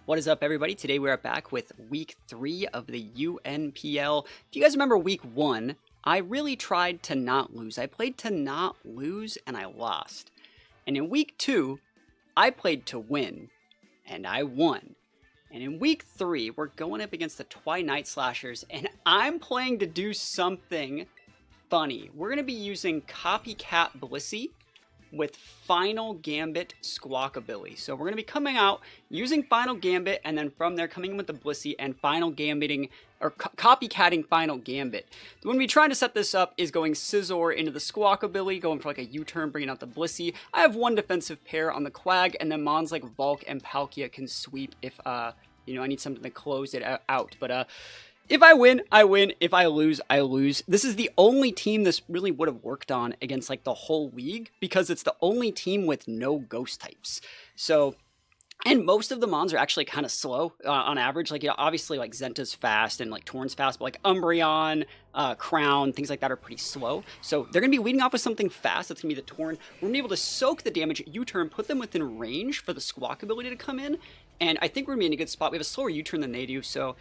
What is up, everybody? Today we are back with week 3 of the UNPL. If you guys remember week 1, I really tried to not lose. I played to not lose and I lost. And in week 2, I played to win and I won. And in week 3, we're going up against the Twilight Slashers and I'm playing to do something funny. We're going to be using Copycat Blissey with Final Gambit Squawkabilly. So we're going to be coming out using Final Gambit and then from there coming in with the Blissey and Final Gambiting or copycatting Final Gambit. When we're trying to set this up is going Scizor into the Squawkabilly, going for like a U-turn, bringing out the Blissey. I have one defensive pair on the Quag and then Mons like Volk and Palkia can sweep if I need something to close it out. But if I win, I win. If I lose, I lose. This is the only team this really would have worked on against like the whole league because it's the only team with no ghost types. So, and most of the Mons are actually kind of slow on average. Like, obviously like Zenta's fast and like Torn's fast, but like Umbreon, Crown, things like that are pretty slow. So they're going to be leading off with something fast. That's going to be the Torn. We're going to be able to soak the damage, U-turn, put them within range for the Squawkabilly to come in. And I think we're going to be in a good spot. We have a slower U-turn than they do, so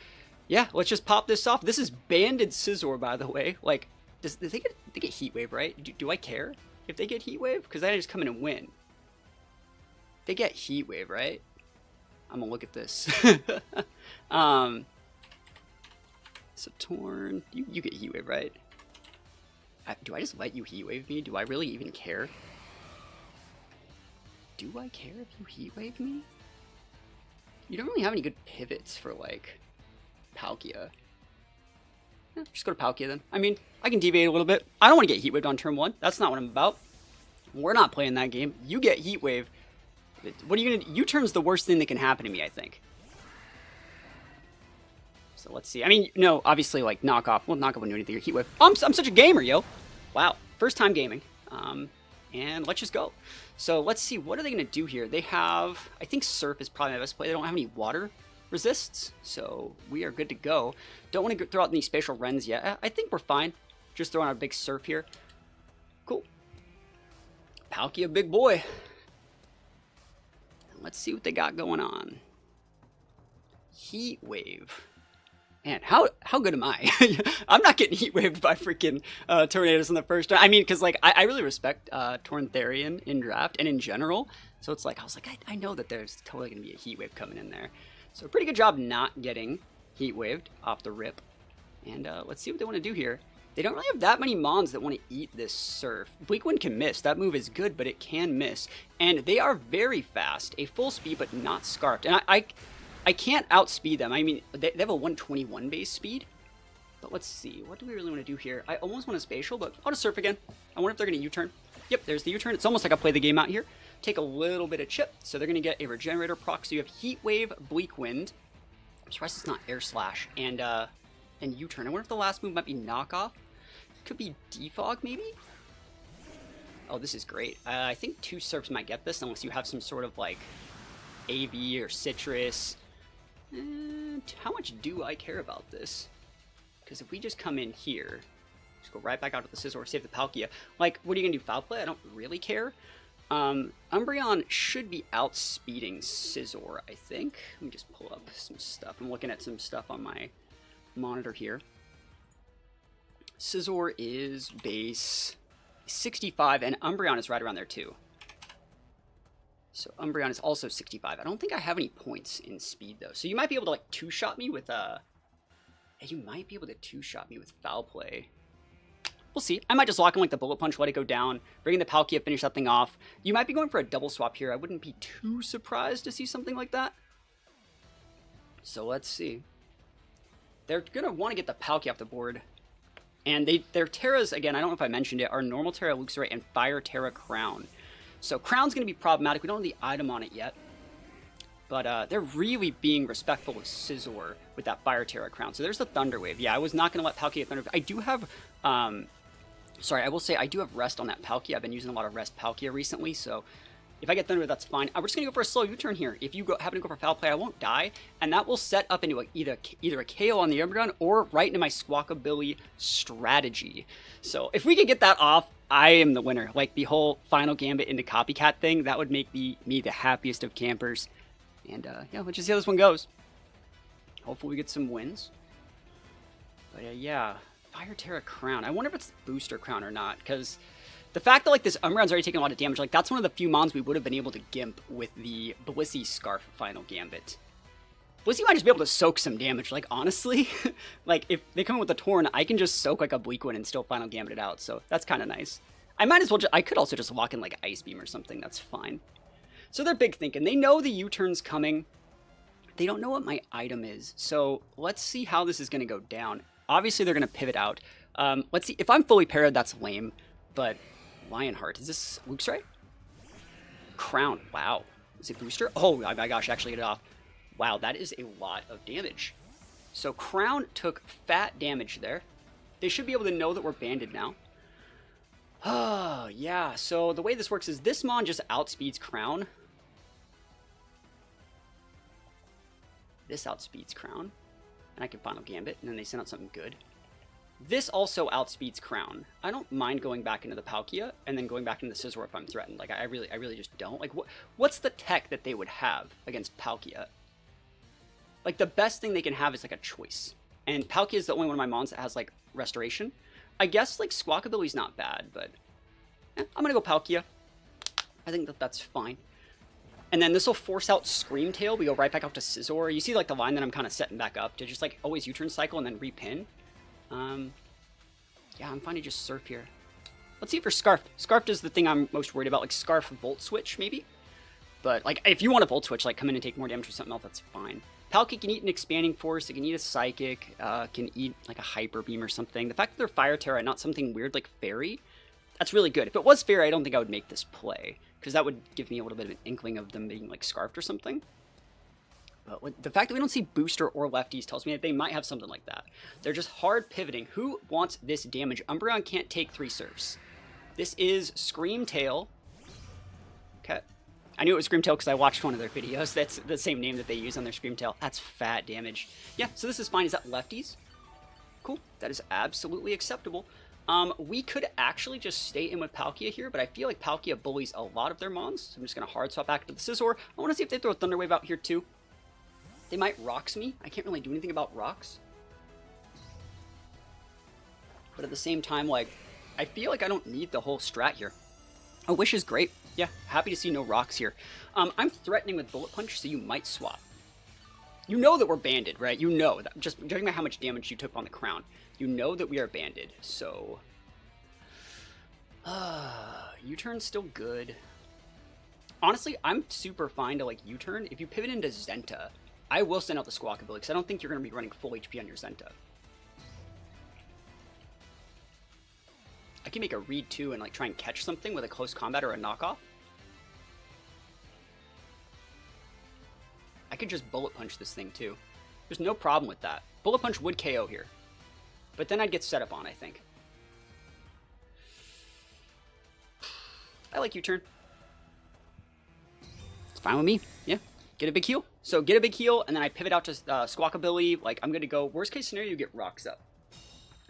yeah, let's just pop this off. This is Banded Scizor, by the way. Like, does they get Heat Wave, right? Do I care if they get Heat Wave? Because then I just come in and win. They get Heat Wave, right? I'm gonna look at this. So Torn, you get Heat Wave, right? Do I just let you Heat Wave me? Do I really even care? Do I care if you Heat Wave me? You don't really have any good pivots for like Palkia. Just go to Palkia then. I mean, I can deviate a little bit. I don't want to get Heat Waved on turn 1. That's not what I'm about. We're not playing that game. You get Heat Wave. What are you going to do? U-turn's the worst thing that can happen to me, I think. So let's see. I mean, no, obviously, like, knockoff. Well, knockoff wouldn't do anything. Heat Wave. I'm such a gamer, yo. Wow. First time gaming. And let's just go. So let's see. What are they going to do here? They have, I think Surf is probably my best play. They don't have any water resists, so we are good to go. Don't want to throw out any spatial Rens yet. I think we're fine. Just throwing out a big Surf here. Cool. Palkia, big boy. Let's see what they got going on. Heat Wave. Man, how good am I? I'm not getting Heat Waved by freaking Tornadoes in the first round. I mean, because like I really respect Torntherian in draft and in general. So it's like I was like I know that there's totally gonna be a Heat Wave coming in there. So pretty good job not getting Heat Waved off the rip. And let's see what they want to do here. They don't really have that many Mons that want to eat this Surf. Bleak Wind can miss. That move is good, but it can miss. And they are very fast. A full speed, but not Scarfed. And I can't outspeed them. I mean, they have a 121 base speed. But let's see. What do we really want to do here? I almost want a Spatial, but I'll just Surf again. I wonder if they're going to U-turn. Yep, there's the U-turn. It's almost like I play the game out here. Take a little bit of chip. So they're going to get a Regenerator proc. So you have Heat Wave, Bleak Wind. I'm surprised it's not Air Slash. And U-turn. I wonder if the last move might be Knockoff. Could be Defog, maybe? Oh, this is great. I think 2 Surfs might get this, unless you have some sort of, like, AV or Citrus. How much do I care about this? Because if we just come in here, just go right back out to the Scizor, save the Palkia. Like, what are you going to do, Foul Play? I don't really care. Umbreon should be outspeeding Scizor, I think. Let me just pull up some stuff. I'm looking at some stuff on my monitor here. Scizor is base 65, and Umbreon is right around there too. So Umbreon is also 65. I don't think I have any points in speed though. So you might be able to like 2-shot me with you might be able to 2-shot me with Foul Play. We'll see. I might just lock him like the Bullet Punch, let it go down, bring in the Palkia, finish that thing off. You might be going for a double swap here. I wouldn't be too surprised to see something like that. So let's see. They're gonna want to get the Palkia off the board. And their Terras, again, I don't know if I mentioned it, are Normal Terra Luxray and Fire Terra Crown. So Crown's going to be problematic. We don't have the item on it yet. But they're really being respectful of Scizor with that Fire Terra Crown. So there's the Thunder Wave. Yeah, I was not going to let Palkia get Thunder Wave. I do have, sorry, I will say I do have Rest on that Palkia. I've been using a lot of Rest Palkia recently, so if I get Thunder Wave, that's fine. We're just going to go for a slow U-turn here. If you happen to go for Foul Play, I won't die. And that will set up into either a KO on the Umbreon or right into my Squawkabilly strategy. So if we can get that off, I am the winner. Like the whole Final Gambit into Copycat thing, that would make me the happiest of campers. And yeah, let's just see how this one goes. Hopefully we get some wins. But yeah, Fire Terra Crown. I wonder if it's Booster Crown or not, because the fact that like this Umbreon's already taken a lot of damage, like that's one of the few mons we would have been able to gimp with the Blissey Scarf Final Gambit. Blissey might just be able to soak some damage, like honestly. Like if they come in with the Torn, I can just soak like a Bleak one and still Final Gambit it out, so that's kind of nice. I might as well I could also just lock in like Ice Beam or something, that's fine. So they're big thinking. They know the U-turn's coming. They don't know what my item is, so let's see how this is going to go down. Obviously, they're going to pivot out. Let's see. If I'm fully parried, that's lame, but Lionheart. Is this Luke's right? Crown. Wow. Is it booster? Oh my gosh, actually get it off. Wow, that is a lot of damage. So Crown took fat damage there. They should be able to know that we're banded now. Oh, yeah. So the way this works is this mon just outspeeds Crown. This outspeeds Crown. And I can Final Gambit, and then they send out something good. This also outspeeds Crown. I don't mind going back into the Palkia and then going back into the Scizor if I'm threatened. Like, I really just don't. Like, what's the tech that they would have against Palkia? Like, the best thing they can have is, like, a choice. And Palkia is the only one of my mons that has, like, Restoration. I guess, like, Squawkabilly's not bad, but I'm gonna go Palkia. I think that that's fine. And then this will force out Scream Tail. We go right back up to Scizor. You see, like, the line that I'm kind of setting back up to just, like, always U-turn cycle and then repin. Yeah, I'm fine to just Surf here. Let's see if you're Scarfed. Scarfed is the thing I'm most worried about, like Scarf Volt Switch, maybe? But, like, if you want a Volt Switch, like, come in and take more damage or something else, that's fine. Palkia can eat an Expanding Force, it can eat a Psychic, can eat, like, a Hyper Beam or something. The fact that they're Fire Terra and not something weird like Fairy, that's really good. If it was Fairy, I don't think I would make this play, because that would give me a little bit of an inkling of them being, like, Scarfed or something. But the fact that we don't see Booster or Lefties tells me that they might have something like that. They're just hard pivoting. Who wants this damage? Umbreon can't take 3 Surfs. This is Scream Tail. Okay. I knew it was Scream Tail because I watched one of their videos. That's the same name that they use on their Scream Tail. That's fat damage. Yeah, so this is fine. Is that Lefties? Cool. That is absolutely acceptable. We could actually just stay in with Palkia here, but I feel like Palkia bullies a lot of their mons. So I'm just going to hard swap back to the Scizor. I want to see if they throw a Thunder Wave out here too. They might Rocks me. I can't really do anything about Rocks. But at the same time, like, I feel like I don't need the whole strat here. A Wish is great. Yeah, happy to see no Rocks here. I'm threatening with Bullet Punch, so you might swap. You know that we're banded, right? You know that. Just judging by how much damage you took on the Crown. You know that we are banded, so... U-turn's still good. Honestly, I'm super fine to, like, U-turn. If you pivot into Zenta, I will send out the Squawkabilly, because I don't think you're going to be running full HP on your Zenta. I can make a read too and like try and catch something with a close combat or a knockoff. I could just Bullet Punch this thing too. There's no problem with that. Bullet Punch would KO here. But then I'd get set up on, I think. I like U-turn. It's fine with me. Yeah. Get a big heal. So get a big heal, and then I pivot out to Squawkabilly. Like, I'm going to go, worst case scenario, you get Rocks up.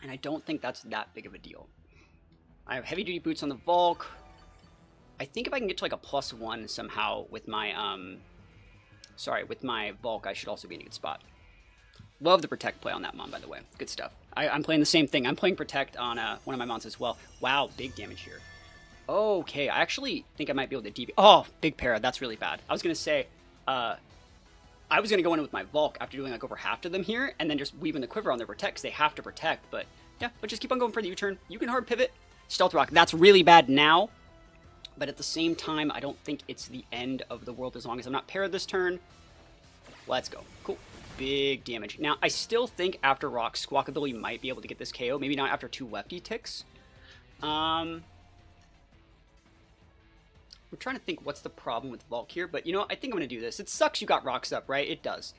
And I don't think that's that big of a deal. I have Heavy Duty Boots on the Volk. I think if I can get to like a +1 somehow with my, with my Volk, I should also be in a good spot. Love the Protect play on that mon, by the way. Good stuff. I'm playing the same thing. I'm playing Protect on one of my mons as well. Wow, big damage here. Okay, I actually think I might be able to DB. Oh, big para. That's really bad. I was going to say, I was going to go in with my Volk after doing like over half to them here, and then just weaving the Quiver on their Protect, because they have to Protect, but yeah, but just keep on going for the U-turn. You can hard pivot. Stealth Rock, that's really bad now, but at the same time, I don't think it's the end of the world as long as I'm not parried this turn. Let's go. Cool. Big damage. Now, I still think after Rock, Squawkabilly might be able to get this KO. Maybe not after 2 lefty ticks. I'm trying to think what's the problem with Volk here, but you know what? I think I'm going to do this. It sucks you got Rocks up, right? It does.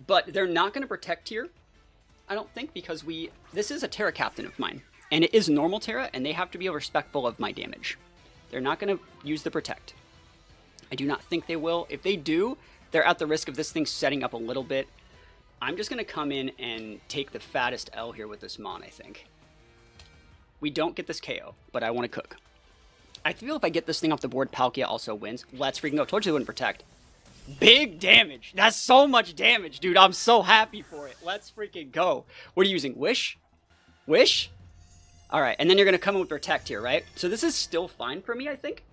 But they're not going to Protect here, I don't think, because this is a Terra Captain of mine. And it is normal Terra, and they have to be respectful of my damage. They're not going to use the Protect. I do not think they will. If they do, they're at the risk of this thing setting up a little bit. I'm just going to come in and take the fattest L here with this mon, I think. We don't get this KO, but I want to cook. I feel if I get this thing off the board, Palkia also wins. Let's freaking go. Told you they wouldn't Protect. Big damage. That's so much damage, dude. I'm so happy for it. Let's freaking go. What are you using? Wish? Wish? Alright, and then you're going to come in with Protect here, right? So this is still fine for me, I think.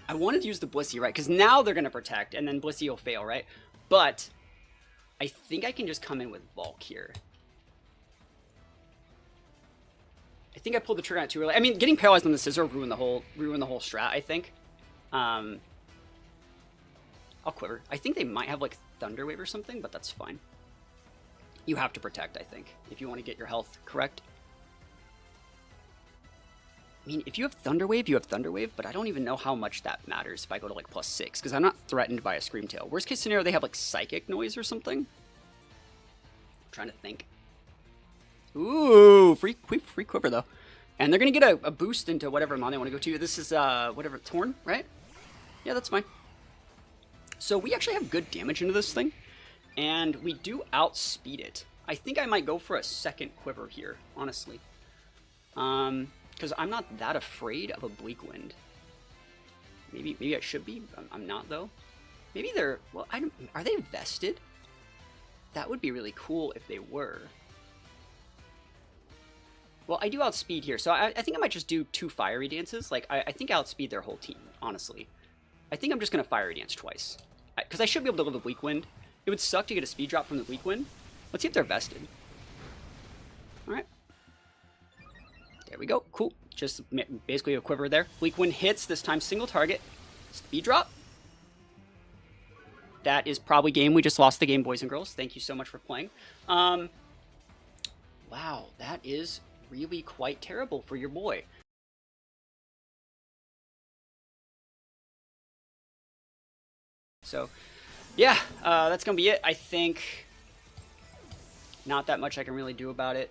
I wanted to use the Blissey, right? Because now they're going to Protect, and then Blissey will fail, right? But I think I can just come in with Volk here. I think I pulled the trigger on it too early. I mean, getting paralyzed on the scissor ruined the whole strat, I think. I'll quiver. I think they might have like Thunder Wave or something, but that's fine. You have to Protect, I think, if you want to get your health correct. I mean, if you have Thunder Wave, you have Thunder Wave, but I don't even know how much that matters if I go to like +6, because I'm not threatened by a Scream Tail. Worst case scenario, they have like Psychic Noise or something. I'm trying to think. Ooh, free quiver though. And they're going to get a boost into whatever mon they want to go to. This is, whatever, Torn, right? Yeah, that's fine. So we actually have good damage into this thing. And we do outspeed it. I think I might go for a second quiver here, honestly. Because I'm not that afraid of a Bleak Wind. Maybe I should be. I'm not, though. Maybe they're... Well, are they vested? That would be really cool if they were. Well, I do outspeed here, so I think I might just do 2 Fiery Dances. Like, I think I outspeed their whole team, honestly. I think I'm just going to Fiery Dance twice. Because I should be able to live with Weak Wind. It would suck to get a speed drop from the Weak Wind. Let's see if they're vested. Alright. There we go. Cool. Just basically a quiver there. Weak Wind hits, this time single target. Speed drop. That is probably game. We just lost the game, boys and girls. Thank you so much for playing. Wow, that is really quite terrible for your boy. So, yeah, that's going to be it. I think not that much I can really do about it.